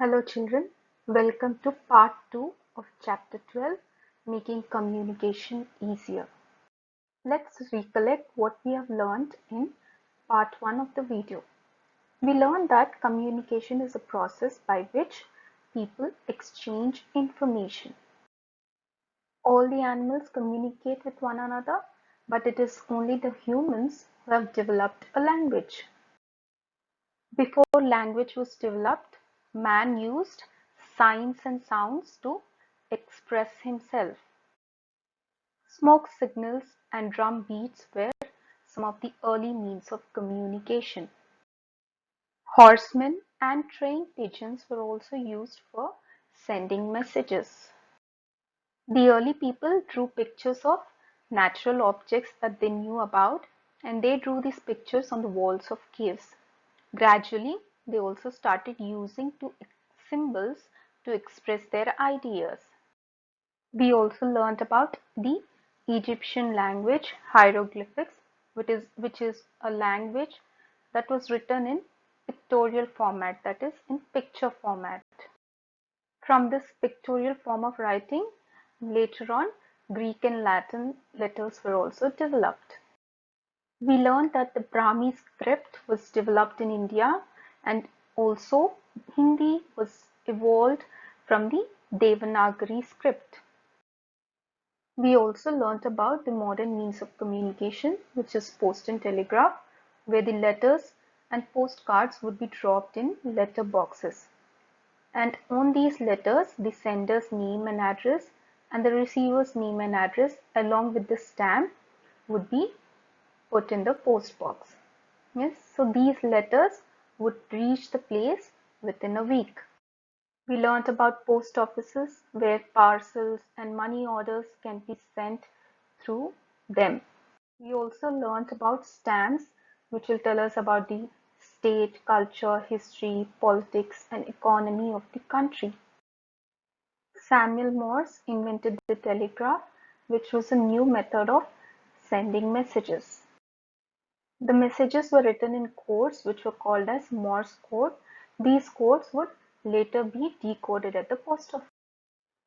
Hello children, welcome to part 2 of chapter 12, Making Communication Easier. Let's recollect what we have learned in part 1 of the video. We learned that communication is a process by which people exchange information. All the animals communicate with one another, but it is only the humans who have developed a language. Before language was developed, man used signs and sounds to express himself. Smoke signals and drum beats were some of the early means of communication. Horsemen and trained pigeons were also used for sending messages. The early people drew pictures of natural objects that they knew about, and they drew these pictures on the walls of caves. Gradually, they also started using symbols to express their ideas. We also learned about the Egyptian language, hieroglyphics, which is a language that was written in pictorial format, that is, in picture format. From this pictorial form of writing, later on, Greek and Latin letters were also developed. We learned that the Brahmi script was developed in India, and also Hindi was evolved from the Devanagari script. We also learnt about the modern means of communication, which is post and telegraph, where the letters and postcards would be dropped in letter boxes. And on these letters, the sender's name and address and the receiver's name and address along with the stamp would be put in the post box. Yes, so these letters would reach the place within a week. We learnt about post offices where parcels and money orders can be sent through them. We also learnt about stamps, which will tell us about the state, culture, history, politics, and economy of the country. Samuel Morse invented the telegraph, which was a new method of sending messages. The messages were written in codes which were called as Morse code. These codes would later be decoded at the post office.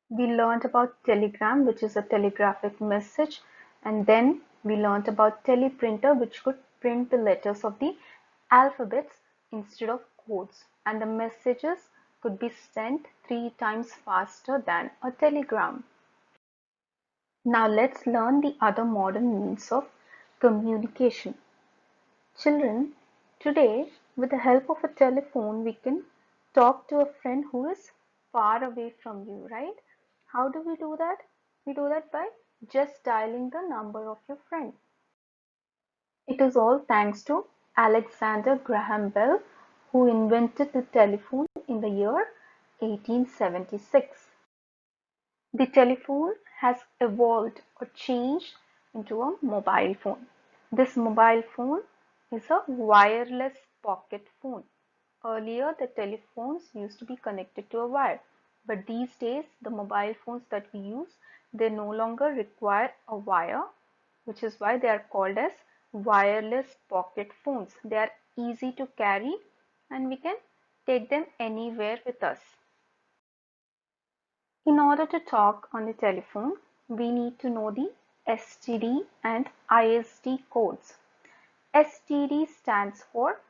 We learned about telegram, which is a telegraphic message, and then we learned about teleprinter, which could print the letters of the alphabets instead of codes, and the messages could be sent 3 times faster than a telegram. Now let's learn the other modern means of communication. Children, today with the help of a telephone we can talk to a friend who is far away from you, right? How do we do that? We do that by just dialing the number of your friend. It is all thanks to Alexander Graham Bell, who invented the telephone in the year 1876. The telephone has evolved or changed into a mobile phone. This mobile phone is a wireless pocket phone. Earlier, the telephones used to be connected to a wire, but these days, the mobile phones that we use, they no longer require a wire, which is why they are called as wireless pocket phones. They are easy to carry and we can take them anywhere with us. In order to talk on the telephone, we need to know the STD and ISD codes. STD stands for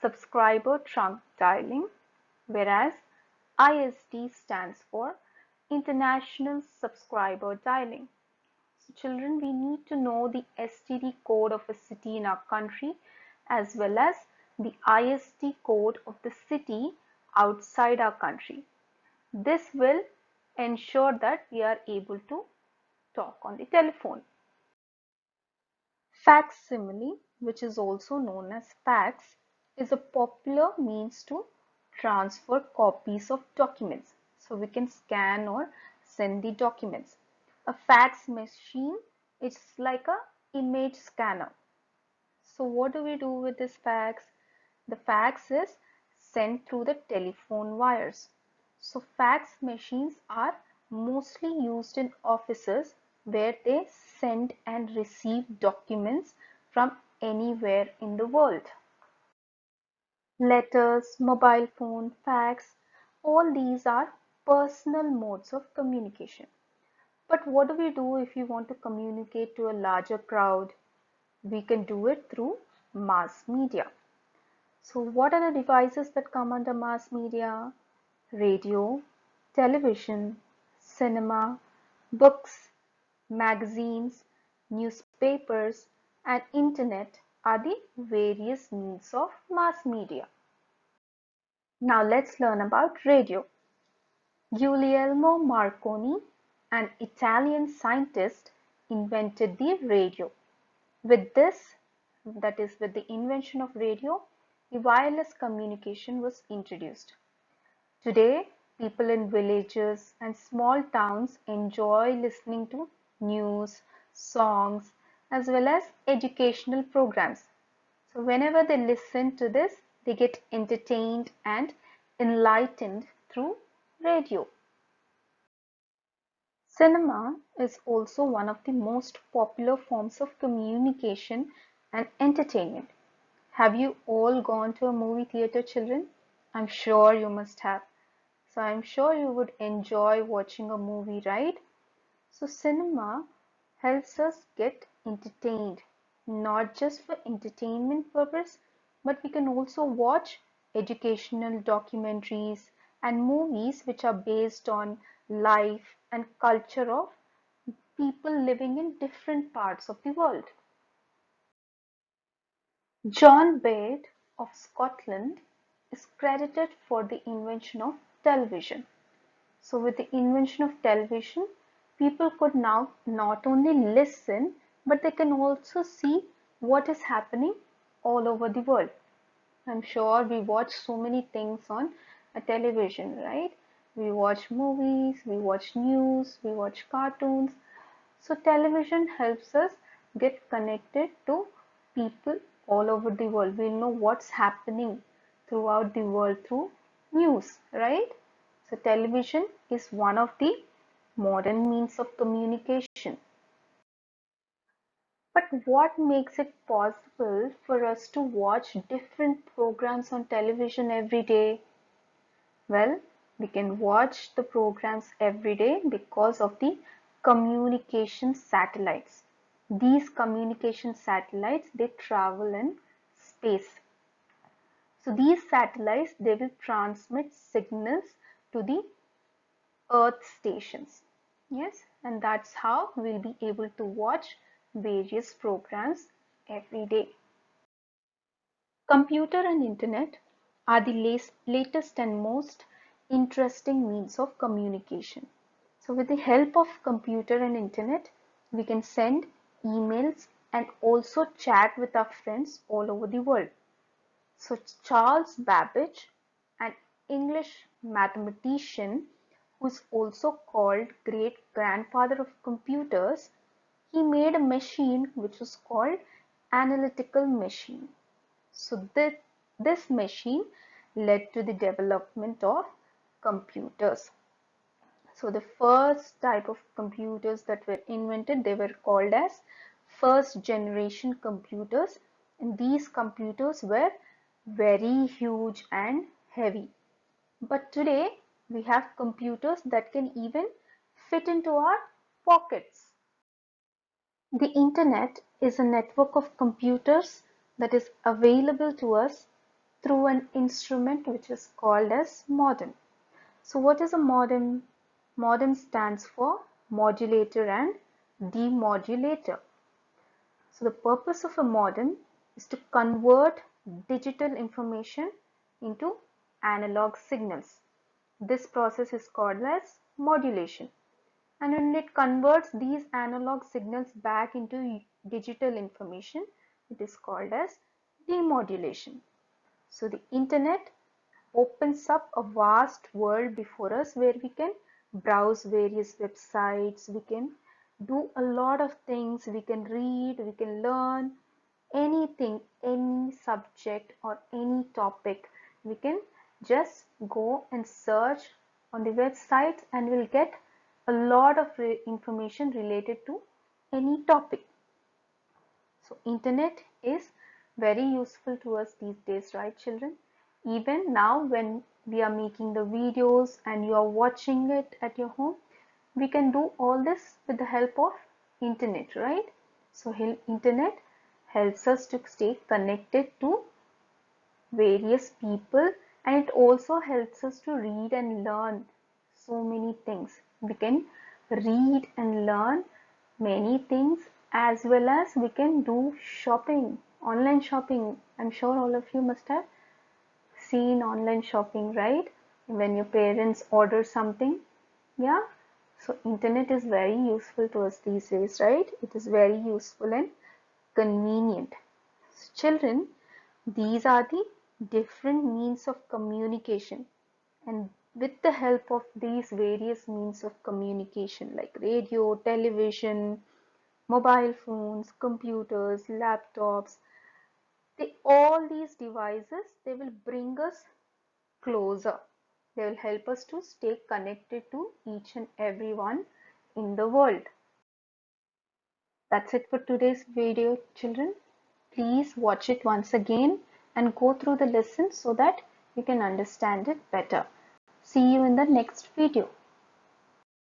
subscriber trunk dialing, whereas ISD stands for international subscriber dialing. So children, we need to know the STD code of a city in our country as well as the ISD code of the city outside our country. This will ensure that we are able to talk on the telephone. Facsimile, which is also known as fax, is a popular means to transfer copies of documents. So we can scan or send the documents. A fax machine is like a image scanner. So what do we do with this fax? The fax is sent through the telephone wires. So fax machines are mostly used in offices where they send and receive documents from anywhere in the world. Letters, mobile phone, fax, All these are personal modes of communication. But what do we do if we want to communicate to a larger crowd? We can do it through mass media. So what are the devices that come under mass media? Radio, television, cinema, books, magazines, newspapers, and internet are the various means of mass media. Now let's learn about radio. Guglielmo Marconi, an Italian scientist, invented the radio. With this, that is, with the invention of radio, the wireless communication was introduced. Today, people in villages and small towns enjoy listening to news, songs, as well as educational programs. So, whenever they listen to this, they get entertained and enlightened through radio. Cinema is also one of the most popular forms of communication and entertainment. Have you all gone to a movie theater, children? I'm sure you must have. So I'm sure you would enjoy watching a movie, right? So cinema helps us get entertained, not just for entertainment purpose, but we can also watch educational documentaries and movies which are based on life and culture of people living in different parts of the world. John Baird of Scotland is credited for the invention of television. So with the invention of television, people could now not only listen, but they can also see what is happening all over the world. I'm sure we watch so many things on a television, right? We watch movies, we watch news, we watch cartoons. So television helps us get connected to people all over the world. We'll know what's happening throughout the world through news, right? So television is one of the modern means of communication. But what makes it possible for us to watch different programs on television every day? Well, we can watch the programs every day because of the communication satellites. These communication satellites, they travel in space. So these satellites, they will transmit signals to the Earth stations. Yes, and that's how we'll be able to watch various programs every day. Computer and internet are the latest and most interesting means of communication. So with the help of computer and internet, we can send emails and also chat with our friends all over the world. So Charles Babbage, an English mathematician who is also called great grandfather of computers, he made a machine which was called analytical machine. So this machine led to the development of computers. So the first type of computers that were invented, they were called as first generation computers, and these computers were very huge and heavy. But today we have computers that can even fit into our pockets. The internet is a network of computers that is available to us through an instrument which is called as modem. So what is a modem? Modem stands for modulator and demodulator. So the purpose of a modem is to convert digital information into analog signals. This process is called as modulation. And when it converts these analog signals back into digital information, it is called as demodulation. So the internet opens up a vast world before us where we can browse various websites, we can do a lot of things, we can read, we can learn anything, any subject or any topic. We can just go and search on the websites and we'll get a lot of information related to any topic. So internet is very useful to us these days, right children? Even now when we are making the videos and you are watching it at your home. We can do all this with the help of internet, right? So internet helps us to stay connected to various people, and it also helps us to read and learn so many things. We can read and learn many things, as well as we can do shopping, online shopping. I'm sure all of you must have seen online shopping, right? When your parents order something, yeah. So internet is very useful to us these days, right? It is very useful and convenient. Children, these are the different means of communication, and with the help of these various means of communication like radio, television, mobile phones, computers, laptops, all these devices, they will bring us closer. They will help us to stay connected to each and everyone in the world. That's it for today's video, children. Please watch it once again and go through the lesson so that you can understand it better. See you in the next video.